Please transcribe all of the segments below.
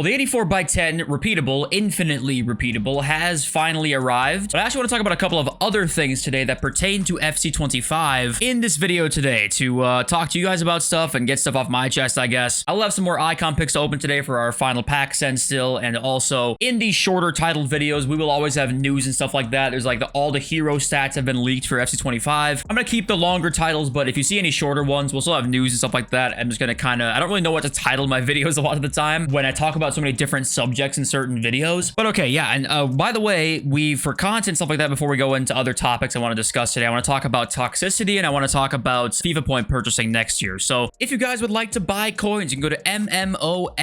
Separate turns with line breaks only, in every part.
Well, the 84 by 10 repeatable, infinitely repeatable, has finally arrived. But I actually want to talk about a couple of other things today that pertain to FC25 in this video today to talk to you guys about stuff and get stuff off my chest, I guess. I'll have some more icon picks to open today for our final pack send still, and also in these shorter titled videos, we will always have news and stuff like that. There's like all the hero stats have been leaked for FC25. I'm going to keep the longer titles, but if you see any shorter ones, we'll still have news and stuff like that. I'm just going to kind of, I don't really know what to title my videos a lot of the time when I talk about so many different subjects in certain videos. But okay, yeah, and by the way, for content, stuff like that, before we go into other topics I want to discuss today, I want to talk about Toxicity and I want to talk about FIFA point purchasing next year. So if you guys would like to buy coins, you can go to mmoxp.com.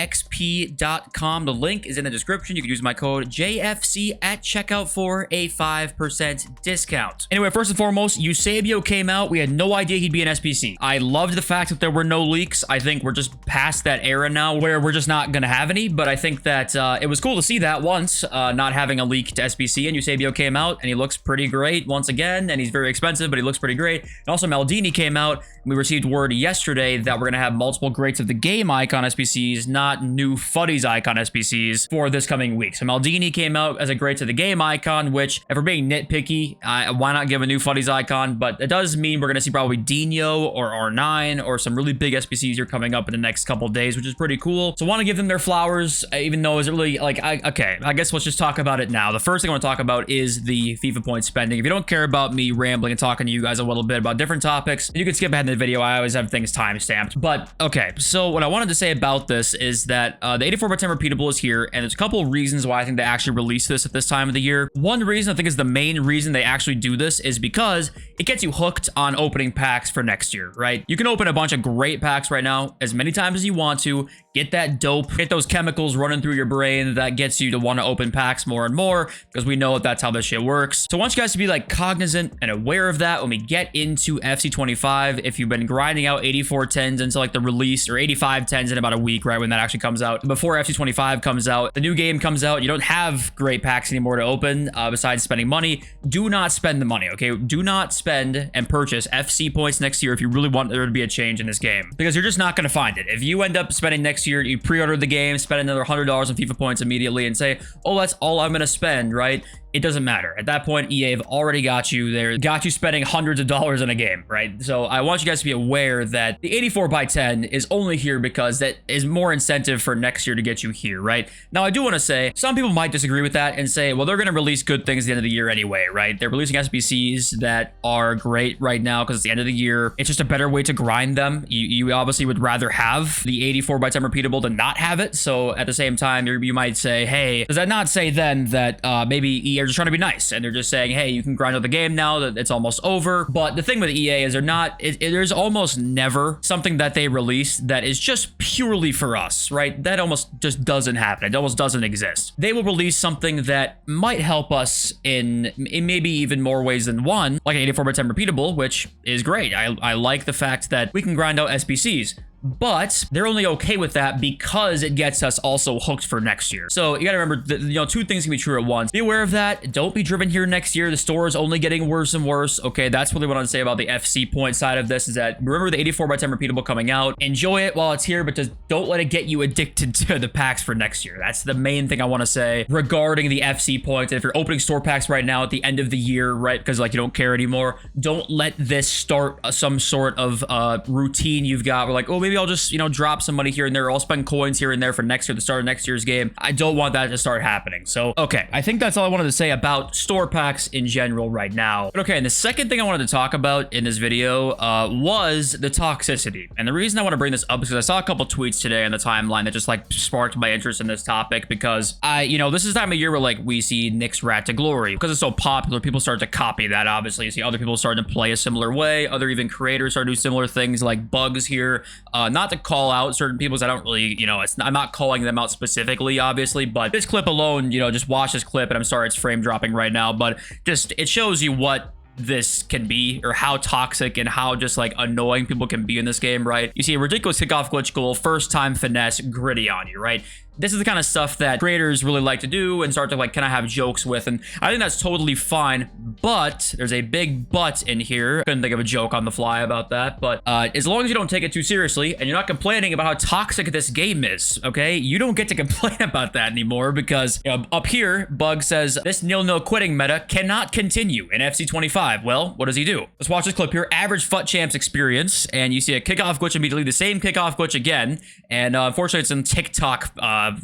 The link is in the description. You can use my code JFC at checkout for a 5% discount. Anyway, first and foremost, Eusebio came out. We had no idea he'd be an SPC. I loved the fact that there were no leaks. I think we're just past that era now where we're just not going to have any, but I think that it was cool to see that once, not having a leaked SPC, and Eusebio came out and he looks pretty great once again, and he's very expensive, but he looks pretty great. And also Maldini came out, and we received word yesterday that we're going to have multiple greats of the game icon SPCs, not new futties icon SPCs for this coming week. So Maldini came out as a great to the game icon, which if we're being nitpicky, why not give a new futties icon? But it does mean we're going to see probably Dino or R9 or some really big SPCs are coming up in the next couple days, which is pretty cool. So I want to give them their flowers, even though it's really like, okay, I guess let's just talk about it now. The first thing I want to talk about is the FIFA point spending. If you don't care about me rambling and talking to you guys a little bit about different topics, you can skip ahead in the video. I always have things timestamped. But okay, so what I wanted to say about this is that the 84 by 10 repeatable is here, and there's a couple of reasons why I think they actually released this at this time of the year. One reason I think is the main reason they actually do this is because it gets you hooked on opening packs for next year, right? You can open a bunch of great packs right now as many times as you want to, get that dope, get those chemicals running through your brain that gets you to want to open packs more and more, because we know that's how this shit works. So I want you guys to be like cognizant and aware of that when we get into FC25. If you've been grinding out 84 10s into like the release, or 85 10s in about a week, right, when that actually comes out, before FC25 comes out, the new game comes out, you don't have great packs anymore to open besides spending money. Do not spend the money, okay? Do not spend and purchase FC points next year if you really want there to be a change in this game, because you're just not going to find it. If you end up spending next year, you pre-order the game, spend another $100 on FIFA points immediately and say, oh, that's all I'm going to spend, right? It doesn't matter. At that point, EA have already got you there, got you spending hundreds of dollars in a game, right? So I want you guys to be aware that the 84 by 10 is only here because that is more incentive for next year to get you here, right? Now, I do want to say, some people might disagree with that and say, well, they're going to release good things at the end of the year anyway, right? They're releasing SBCs that are great right now because it's the end of the year. It's just a better way to grind them. You obviously would rather have the 84 by 10 repeatable than not have it. So at the same time, you might say, hey, does that not say then that maybe EA are just trying to be nice and they're just saying, hey, you can grind out the game now that it's almost over? But the thing with EA is there's almost never something that they release that is just purely for us, right? That almost just doesn't happen. It almost doesn't exist. They will release something that might help us in maybe even more ways than one, like an 84 by 10 repeatable, which is great. I like the fact that we can grind out SBCs. But they're only okay with that because it gets us also hooked for next year. So you gotta remember that, two things can be true at once. Be aware of that. Don't be driven here next year. The store is only getting worse and worse. Okay, that's really what I want to say about the FC point side of this, is that remember the 84 by 10 repeatable coming out. Enjoy it while it's here, but just don't let it get you addicted to the packs for next year. That's the main thing I want to say regarding the FC points. And if you're opening store packs right now at the end of the year, right, because like you don't care anymore, don't let this start some sort of routine you've got. We're like, oh, maybe I'll just, drop some money here and there. I'll spend coins here and there for next year, the start of next year's game. I don't want that to start happening. So, okay, I think that's all I wanted to say about store packs in general right now. But okay, and the second thing I wanted to talk about in this video was the toxicity. And the reason I want to bring this up is because I saw a couple tweets today on the timeline that just like sparked my interest in this topic, because this is the time of year where like we see Nick's Rat to Glory. Because it's so popular, people start to copy that, obviously. You see other people starting to play a similar way. Other even creators start to do similar things like Bugs here. Not to call out certain people, because I don't really, I'm not calling them out specifically, obviously, but this clip alone, just watch this clip, and I'm sorry it's frame dropping right now, but just, it shows you what this can be, or how toxic and how just like annoying people can be in this game, right? You see a ridiculous kickoff glitch goal, first time finesse, gritty on you, right? this is the kind of stuff that creators really like to do and start to like kind of have jokes with, and I think that's totally fine. But there's a big but in here. Couldn't think of a joke on the fly about that, but as long as you don't take it too seriously and you're not complaining about how toxic this game is, okay, you don't get to complain about that anymore, because up here Bug says this nil-nil quitting meta cannot continue in FC25. Well, what does he do? Let's watch this clip here. Average FUT champs experience, and you see a kickoff glitch immediately, the same kickoff glitch again, and unfortunately it's in TikTok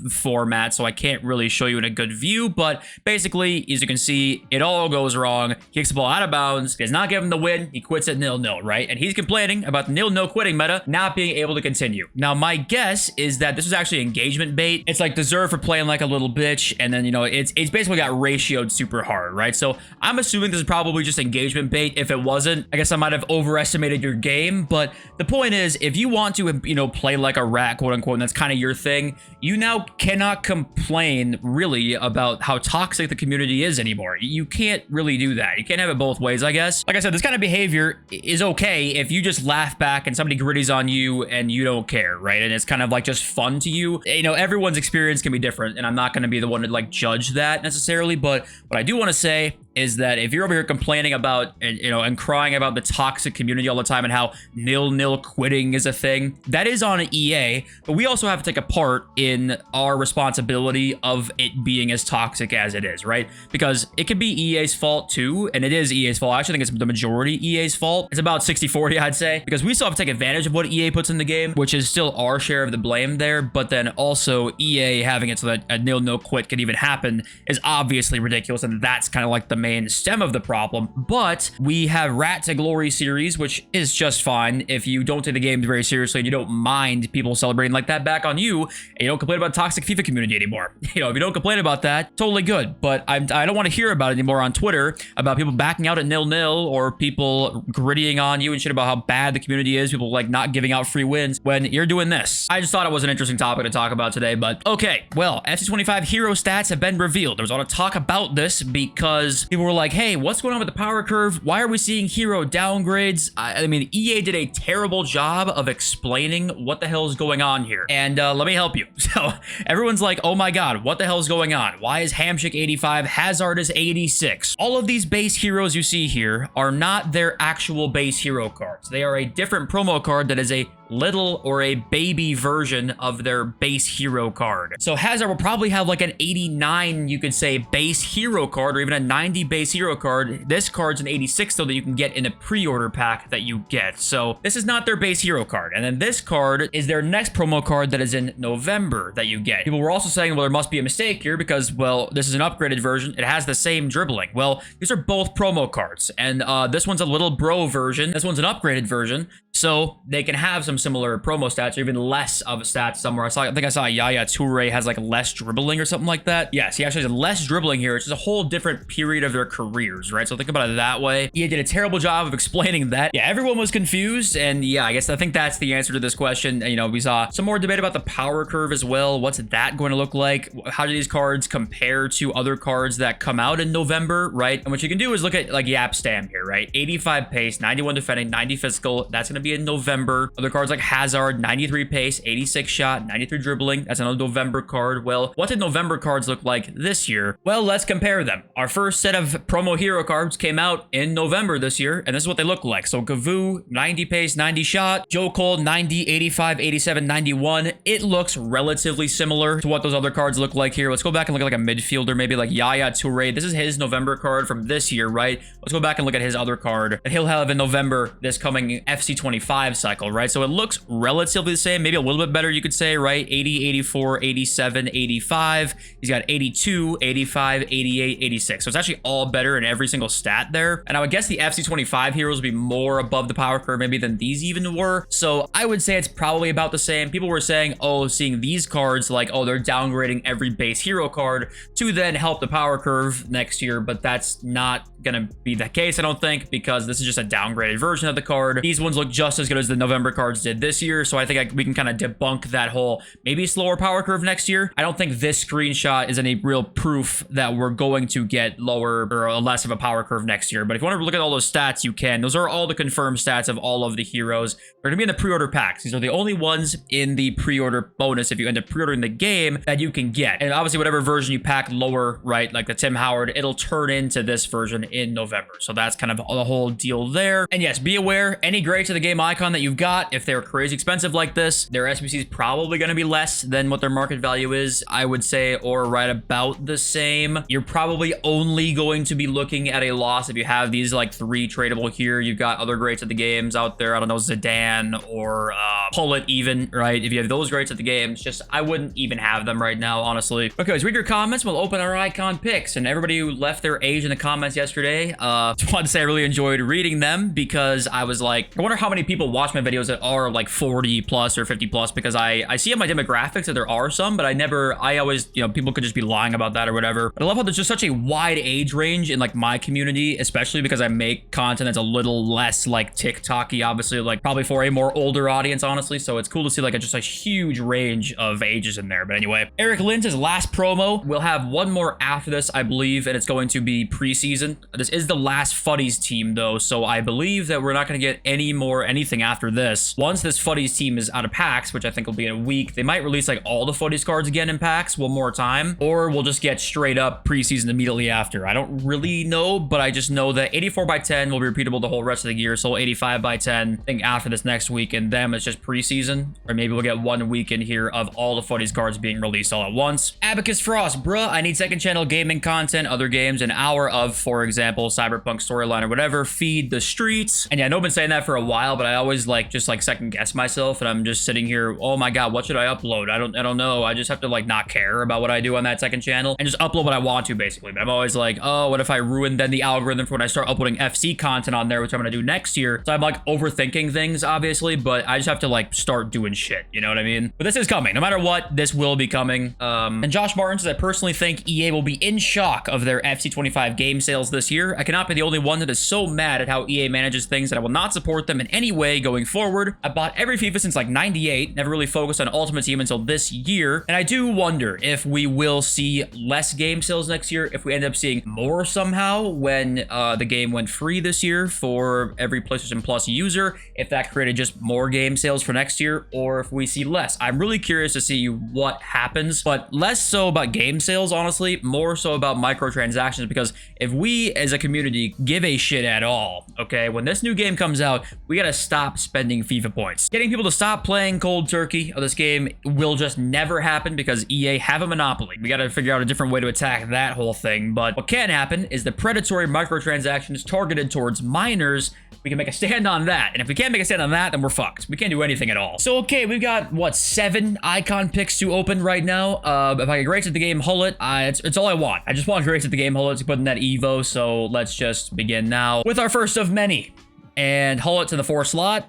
format, so I can't really show you in a good view, but basically, as you can see, it all goes wrong. He kicks the ball out of bounds, does not give him the win, he quits at nil-nil, right? And he's complaining about the nil-nil quitting meta not being able to continue. Now, my guess is that this was actually engagement bait. It's like deserved for playing like a little bitch, and then, you know, it's basically got ratioed super hard, right? So I'm assuming this is probably just engagement bait. If it wasn't, I guess I might have overestimated your game, but the point is, if you want to, you know, play like a rat, quote unquote, and that's kind of your thing, you now cannot complain really about how toxic the community is anymore. You can't really do that. You can't have it both ways, I guess. Like I said, this kind of behavior is okay if you just laugh back and somebody gritties on you and you don't care, right? And it's kind of like just fun to you. You know, everyone's experience can be different, and I'm not going to be the one to like judge that necessarily, but what I do want to say is that if you're over here complaining about, you know, and crying about the toxic community all the time and how nil-nil quitting is a thing, that is on EA, but we also have to take a part in our responsibility of it being as toxic as it is, right? Because it could be EA's fault too, and it is EA's fault. I actually think it's the majority EA's fault. It's about 60-40, I'd say, because we still have to take advantage of what EA puts in the game, which is still our share of the blame there, but then also EA having it so that a nil-nil quit can even happen is obviously ridiculous, and that's kind of like the main stem of the problem. But we have Rat to Glory series, which is just fine if you don't take the game very seriously and you don't mind people celebrating like that back on you, and you don't complain about toxic FIFA community anymore. You know, if you don't complain about that, totally good. But I don't want to hear about it anymore on Twitter, about people backing out at nil-nil or people grittying on you and shit about how bad the community is, people like not giving out free wins when you're doing this. I just thought it was an interesting topic to talk about today, but okay. Well, FC25 hero stats have been revealed. There was a lot of talk about this because people were like, hey, what's going on with the power curve? Why are we seeing hero downgrades? I mean, EA did a terrible job of explaining what the hell is going on here. And let me help you. So everyone's like, oh my God, what the hell is going on? Why is Hamshik 85, Hazard is 86? All of these base heroes you see here are not their actual base hero cards. They are a different promo card that is a little or a baby version of their base hero card. So Hazard will probably have like an 89, you could say, base hero card, or even a 90 base hero card. This card's an 86 though, that you can get in a pre-order pack that you get. So this is not their base hero card. And then this card is their next promo card that is in November that you get. People were also saying, well, there must be a mistake here because, well, this is an upgraded version. It has the same dribbling. Well, these are both promo cards, and this one's a little bro version. This one's an upgraded version. So they can have some similar promo stats or even less of stats somewhere. I think I saw Yaya Toure has like less dribbling or something like that. Yes, he actually has less dribbling here. It's just a whole different period of their careers, right? So think about it that way. EA did a terrible job of explaining that. Yeah, everyone was confused. And yeah, I think that's the answer to this question. You know, we saw some more debate about the power curve as well. What's that going to look like? How do these cards compare to other cards that come out in November, right? And what you can do is look at like Yap Stam here, right? 85 pace, 91 defending, 90 physical. That's going to be in November. Other cards like Hazard, 93 pace, 86 shot, 93 dribbling. That's another November card. Well, what did November cards look like this year? Well, let's compare them. Our first set of promo hero cards came out in November this year, and this is what they look like. So Gavu, 90 pace, 90 shot. Joe Cole, 90, 85, 87, 91. It looks relatively similar to what those other cards look like here. Let's go back and look at like a midfielder, maybe like Yaya Toure. This is his November card from this year, right? Let's go back and look at his other card that he'll have in November this coming FC25 cycle, right? So it looks relatively the same, maybe a little bit better, you could say, right? 80, 84, 87, 85. He's got 82, 85, 88, 86. So it's actually all better in every single stat there. And I would guess the FC25 heroes would be more above the power curve maybe than these even were. So I would say it's probably about the same. People were saying, oh, seeing these cards, like, oh, they're downgrading every base hero card to then help the power curve next year, but that's not gonna be the case, I don't think, because this is just a downgraded version of the card. These ones look just as good as the November cards did this year, so I think we can kind of debunk that whole maybe slower power curve next year. I don't think this screenshot is any real proof that we're going to get lower or less of a power curve next year. But if you want to look at all those stats, you can. Those are all the confirmed stats of all of the heroes. They're gonna be in the pre-order packs. These are the only ones in the pre-order bonus if you end up pre-ordering the game that you can get. And obviously whatever version you pack lower, right, like the Tim Howard, it'll turn into this version in November. So that's kind of the whole deal there. And yes, be aware, any grades to the game icon that you've got, if they're crazy expensive like this, their SBC is probably going to be less than what their market value is, I would say, or right about the same. You're probably only going to be looking at a loss if you have these like 3 tradable here. You've got other grades at the games out there. I don't know, Zidane or Pullet even, right? If you have those grades at the games, just I wouldn't even have them right now, honestly. Okay, let's read your comments. We'll open our icon picks, and everybody who left their age in the comments yesterday, just wanted to say I really enjoyed reading them because I was like, I wonder how many people watch my videos that are like 40 plus or 50 plus, because I see on my demographics that there are some, but I always, you know, people could just be lying about that or whatever. But I love how there's just such a wide age range in like my community, especially because I make content that's a little less like TikTok-y, obviously, like probably for a more older audience, honestly. So it's cool to see like just a huge range of ages in there. But anyway, Eric Lind's last promo. We'll have one more after this, I believe, and it's going to be preseason. This is the last Futties team though, so I believe that we're not going to get anything after this. Once this Futties team is out of packs, which I think will be in a week, they might release like all the Futties cards again in packs one more time, or we'll just get straight up preseason immediately after. I don't really know, but I just know that 84 by 10 will be repeatable the whole rest of the year, so 85 by 10 I think after this next week, and them it's just preseason, or maybe we'll get 1 week in here of all the Futties cards being released all at once. Abacus Frost, bruh, I need second channel gaming content, other games, an hour of, for example, Cyberpunk storyline or whatever, feed the streets. And yeah, I know I've been saying that for a while, but I always like just like second guess myself, and I'm just sitting here, oh my god, what should I upload? I don't know. I just have to like not care about what I do on that second channel and just upload what I want to, basically. But I'm always like, oh, what if I ruin then the algorithm for when I start uploading FC content on there, which I'm gonna do next year. So I'm like overthinking things, obviously, but I just have to like start doing shit, you know what I mean? But this is coming. No matter what, this will be coming. And Josh Martin says, I personally think EA will be in shock of their FC25 game sales this year. I cannot be the only one that is so mad at how EA manages things that I will not support them in any way going forward. I bought every FIFA since like 98, never really focused on Ultimate Team until this year, and I do wonder if we will see less game sales next year, if we end up seeing more somehow when the game went free this year for every PlayStation Plus user, if that created just more game sales for next year, or if we see less. I'm really curious to see what happens, but less so about game sales, honestly, more so about microtransactions, because if we as a community give a shit at all, okay, when this new game comes out, we gotta stop spending FIFA points. Getting people to stop playing cold turkey of this game will just never happen because EA have a monopoly. We gotta figure out a different way to attack that whole thing, but what can happen is the predatory microtransactions targeted towards minors. We can make a stand on that, and if we can't make a stand on that, then we're fucked. We can't do anything at all. So okay, we've got what, 7 icon picks to open right now. If I get grades at the game Hullet, it's all I want. I just want grades at the game Hullet to put in that Evo, so let's just begin now with our first of many. And Hullet to the 4 slot.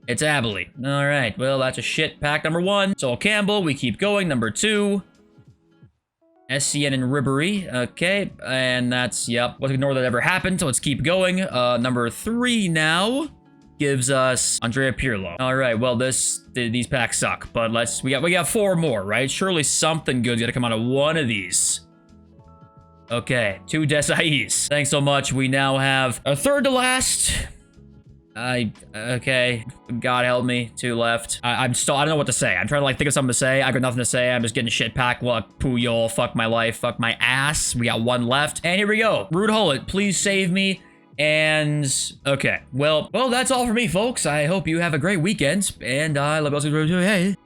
It's Abilene. All right, well, that's a shit pack number 1. So Campbell, we keep going. Number 2. SCN and Ribery. Okay, and that's, yep, let's ignore that ever happened, so let's keep going. Number 3 now gives us Andrea Pirlo. All right, well, these packs suck, but we got 4 more, right? Surely something good's gonna come out of one of these. Okay, 2 Desais. Thanks so much. We now have a third to last. Okay, God help me, 2 left. I don't know what to say. I'm trying to like think of something to say. I got nothing to say. I'm just getting shit packed. Look, Puyol, fuck my life, fuck my ass. We got 1 left, and here we go. Rude Hullet, please save me. And okay, well, that's all for me, folks. I hope you have a great weekend, and I love you. Hey.